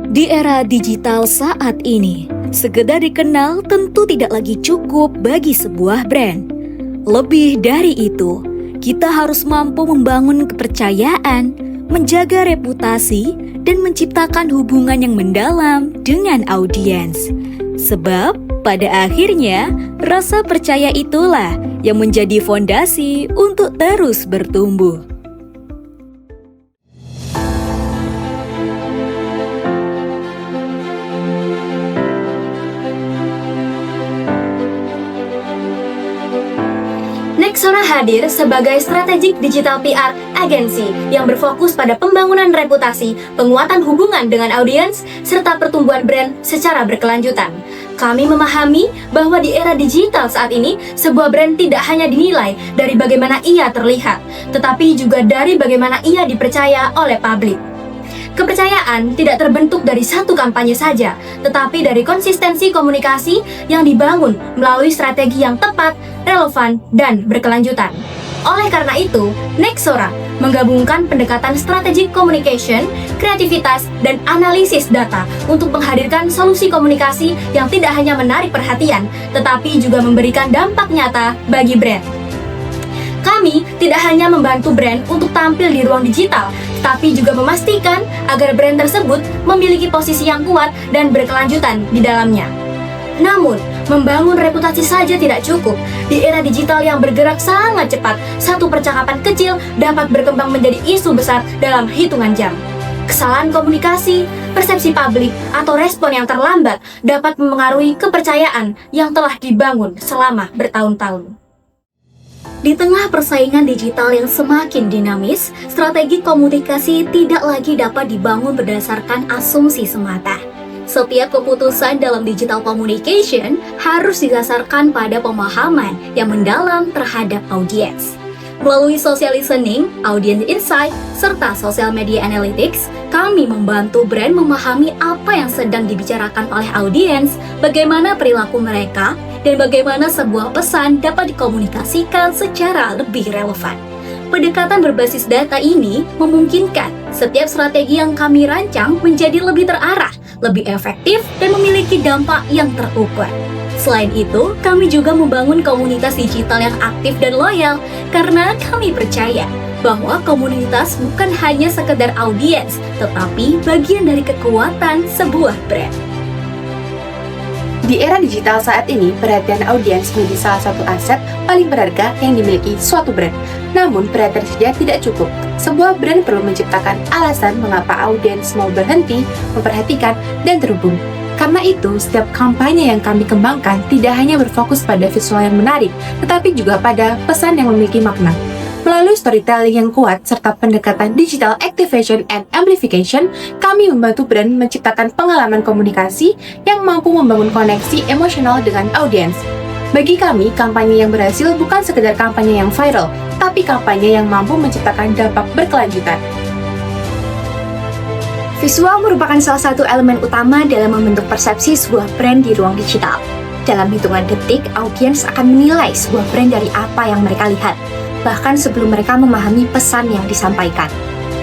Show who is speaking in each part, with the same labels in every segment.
Speaker 1: Di era digital saat ini, sekedar dikenal tentu tidak lagi cukup bagi sebuah brand. Lebih dari itu, kita harus mampu membangun kepercayaan, menjaga reputasi, dan menciptakan hubungan yang mendalam dengan audiens. Sebab, pada akhirnya, rasa percaya itulah yang menjadi fondasi untuk terus bertumbuh.
Speaker 2: Nexora hadir sebagai strategic digital PR agency yang berfokus pada pembangunan reputasi, penguatan hubungan dengan audiens, serta pertumbuhan brand secara berkelanjutan. Kami memahami bahwa di era digital saat ini, sebuah brand tidak hanya dinilai dari bagaimana ia terlihat, tetapi juga dari bagaimana ia dipercaya oleh publik. Kepercayaan tidak terbentuk dari satu kampanye saja, tetapi dari konsistensi komunikasi yang dibangun melalui strategi yang tepat, relevan, dan berkelanjutan. Oleh karena itu, Nexora menggabungkan pendekatan strategic communication, kreativitas, dan analisis data untuk menghadirkan solusi komunikasi yang tidak hanya menarik perhatian, tetapi juga memberikan dampak nyata bagi brand. Kami tidak hanya membantu brand untuk tampil di ruang digital, tapi juga memastikan agar brand tersebut memiliki posisi yang kuat dan berkelanjutan di dalamnya. Namun, membangun reputasi saja tidak cukup. Di era digital yang bergerak sangat cepat, satu percakapan kecil dapat berkembang menjadi isu besar dalam hitungan jam. Kesalahan komunikasi, persepsi publik, atau respon yang terlambat dapat memengaruhi kepercayaan yang telah dibangun selama bertahun-tahun. Di tengah persaingan digital yang semakin dinamis, strategi komunikasi tidak lagi dapat dibangun berdasarkan asumsi semata. Setiap keputusan dalam digital communication harus didasarkan pada pemahaman yang mendalam terhadap audiens. Melalui social listening, audience insight, serta social media analytics, kami membantu brand memahami apa yang sedang dibicarakan oleh audiens, bagaimana perilaku mereka, dan bagaimana sebuah pesan dapat dikomunikasikan secara lebih relevan. Pendekatan berbasis data ini memungkinkan setiap strategi yang kami rancang menjadi lebih terarah, lebih efektif, dan memiliki dampak yang terukur. Selain itu, kami juga membangun komunitas digital yang aktif dan loyal karena kami percaya bahwa komunitas bukan hanya sekedar audiens, tetapi bagian dari kekuatan sebuah brand.
Speaker 3: Di era digital saat ini, perhatian audiens menjadi salah satu aset paling berharga yang dimiliki suatu brand. Namun, perhatian saja tidak cukup. Sebuah brand perlu menciptakan alasan mengapa audiens mau berhenti, memperhatikan, dan terhubung. Karena itu, setiap kampanye yang kami kembangkan tidak hanya berfokus pada visual yang menarik, tetapi juga pada pesan yang memiliki makna. Melalui storytelling yang kuat serta pendekatan digital activation and amplification, kami membantu brand menciptakan pengalaman komunikasi yang mampu membangun koneksi emosional dengan audiens. Bagi kami, kampanye yang berhasil bukan sekedar kampanye yang viral, tapi kampanye yang mampu menciptakan dampak berkelanjutan.
Speaker 2: Visual merupakan salah satu elemen utama dalam membentuk persepsi sebuah brand di ruang digital. Dalam hitungan detik, audiens akan menilai sebuah brand dari apa yang mereka lihat, bahkan sebelum mereka memahami pesan yang disampaikan.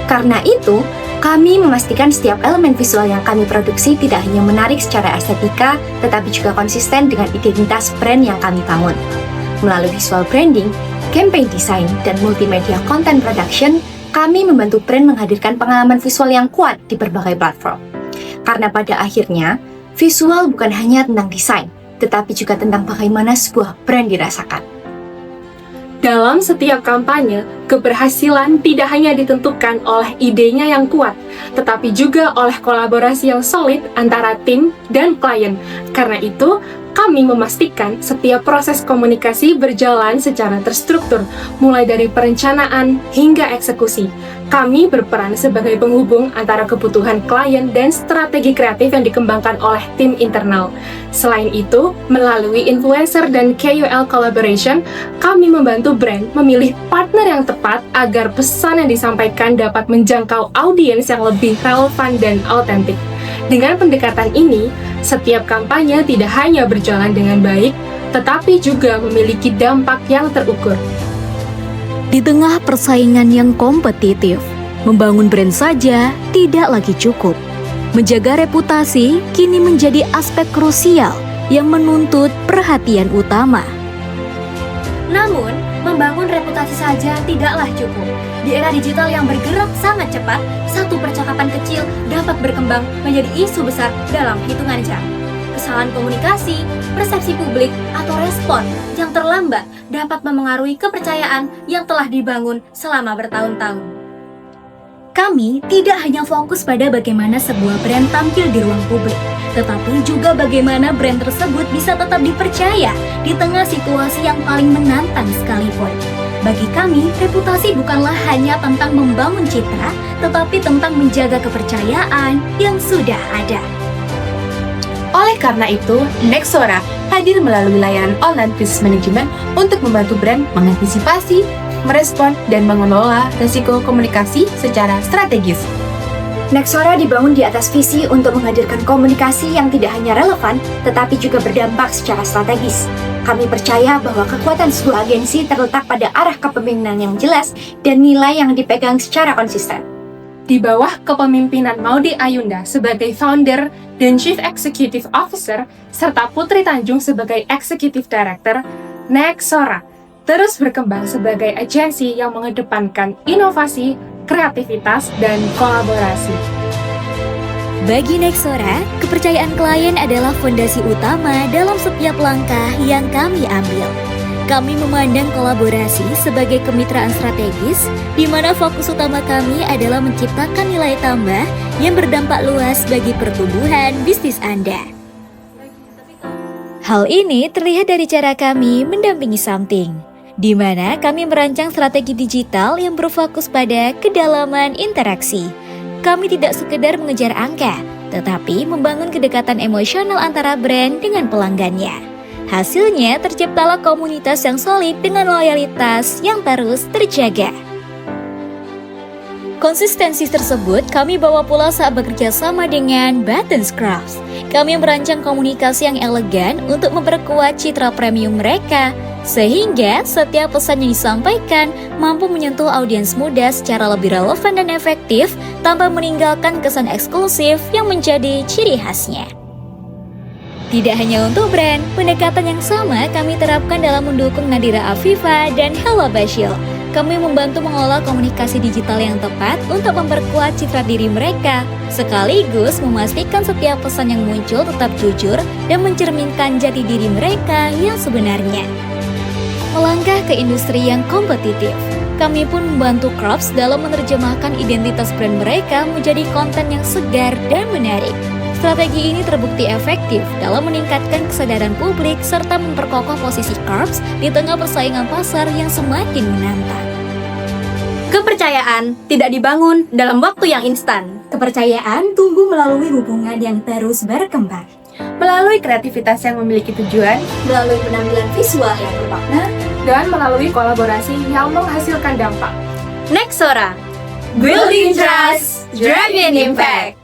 Speaker 2: Karena itu, kami memastikan setiap elemen visual yang kami produksi tidak hanya menarik secara estetika, tetapi juga konsisten dengan identitas brand yang kami bangun. Melalui visual branding, campaign design, dan multimedia content production, kami membantu brand menghadirkan pengalaman visual yang kuat di berbagai platform. Karena pada akhirnya, visual bukan hanya tentang desain, tetapi juga tentang bagaimana sebuah brand dirasakan.
Speaker 4: Dalam setiap kampanye, keberhasilan tidak hanya ditentukan oleh idenya yang kuat, tetapi juga oleh kolaborasi yang solid antara tim dan klien. Karena itu, kami memastikan setiap proses komunikasi berjalan secara terstruktur, mulai dari perencanaan hingga eksekusi. Kami berperan sebagai penghubung antara kebutuhan klien dan strategi kreatif yang dikembangkan oleh tim internal. Selain itu, melalui influencer dan KOL collaboration, kami membantu brand memilih partner yang tepat agar pesan yang disampaikan dapat menjangkau audiens yang lebih relevan dan autentik. Dengan pendekatan ini, setiap kampanye tidak hanya berjalan dengan baik, tetapi juga memiliki dampak yang terukur.
Speaker 1: Di tengah persaingan yang kompetitif, membangun brand saja tidak lagi cukup. Menjaga reputasi kini menjadi aspek krusial yang menuntut perhatian utama.
Speaker 2: Namun, membangun reputasi saja tidaklah cukup. Di era digital yang bergerak sangat cepat, satu percakapan kecil dapat berkembang menjadi isu besar dalam hitungan jam. Kesalahan komunikasi, persepsi publik, atau respon yang terlambat dapat memengaruhi kepercayaan yang telah dibangun selama bertahun-tahun. Kami tidak hanya fokus pada bagaimana sebuah brand tampil di ruang publik, tetapi juga bagaimana brand tersebut bisa tetap dipercaya di tengah situasi yang paling menantang sekalipun. Bagi kami, reputasi bukanlah hanya tentang membangun citra, tetapi tentang menjaga kepercayaan yang sudah ada.
Speaker 3: Oleh karena itu, Nexora hadir melalui layanan online business management untuk membantu brand mengantisipasi, merespon, dan mengelola risiko komunikasi secara strategis.
Speaker 5: Nexora dibangun di atas visi untuk menghadirkan komunikasi yang tidak hanya relevan, tetapi juga berdampak secara strategis. Kami percaya bahwa kekuatan sebuah agensi terletak pada arah kepemimpinan yang jelas dan nilai yang dipegang secara konsisten.
Speaker 4: Di bawah kepemimpinan Maudy Ayunda sebagai founder dan Chief Executive Officer, serta Putri Tanjung sebagai Executive Director, Nexora terus berkembang sebagai agensi yang mengedepankan inovasi, kreativitas, dan kolaborasi.
Speaker 1: Bagi Nexora, kepercayaan klien adalah fondasi utama dalam setiap langkah yang kami ambil. Kami memandang kolaborasi sebagai kemitraan strategis, di mana fokus utama kami adalah menciptakan nilai tambah yang berdampak luas bagi pertumbuhan bisnis Anda. Hal ini terlihat dari cara kami mendampingi Something, di mana kami merancang strategi digital yang berfokus pada kedalaman interaksi. Kami tidak sekedar mengejar angka, tetapi membangun kedekatan emosional antara brand dengan pelanggannya. Hasilnya terciptalah komunitas yang solid dengan loyalitas yang terus terjaga. Konsistensi tersebut kami bawa pula saat bekerja sama dengan Buttons Crafts. Kami merancang komunikasi yang elegan untuk memperkuat citra premium mereka, sehingga setiap pesan yang disampaikan mampu menyentuh audiens muda secara lebih relevan dan efektif tanpa meninggalkan kesan eksklusif yang menjadi ciri khasnya. Tidak hanya untuk brand, pendekatan yang sama kami terapkan dalam mendukung Nadira Afifa dan Hella Bashil. Kami membantu mengolah komunikasi digital yang tepat untuk memperkuat citra diri mereka, sekaligus memastikan setiap pesan yang muncul tetap jujur dan mencerminkan jati diri mereka yang sebenarnya. Melangkah ke industri yang kompetitif, kami pun membantu Crops dalam menerjemahkan identitas brand mereka menjadi konten yang segar dan menarik. Strategi ini terbukti efektif dalam meningkatkan kesadaran publik serta memperkokoh posisi Crops di tengah persaingan pasar yang semakin menantang.
Speaker 2: Kepercayaan tidak dibangun dalam waktu yang instan.
Speaker 5: Kepercayaan tumbuh melalui hubungan yang terus berkembang.
Speaker 3: Melalui kreativitas yang memiliki tujuan,
Speaker 5: Melalui penampilan visual yang bermakna,
Speaker 4: Dan melalui kolaborasi yang menghasilkan dampak.
Speaker 2: Nexora, building trust, driving impact.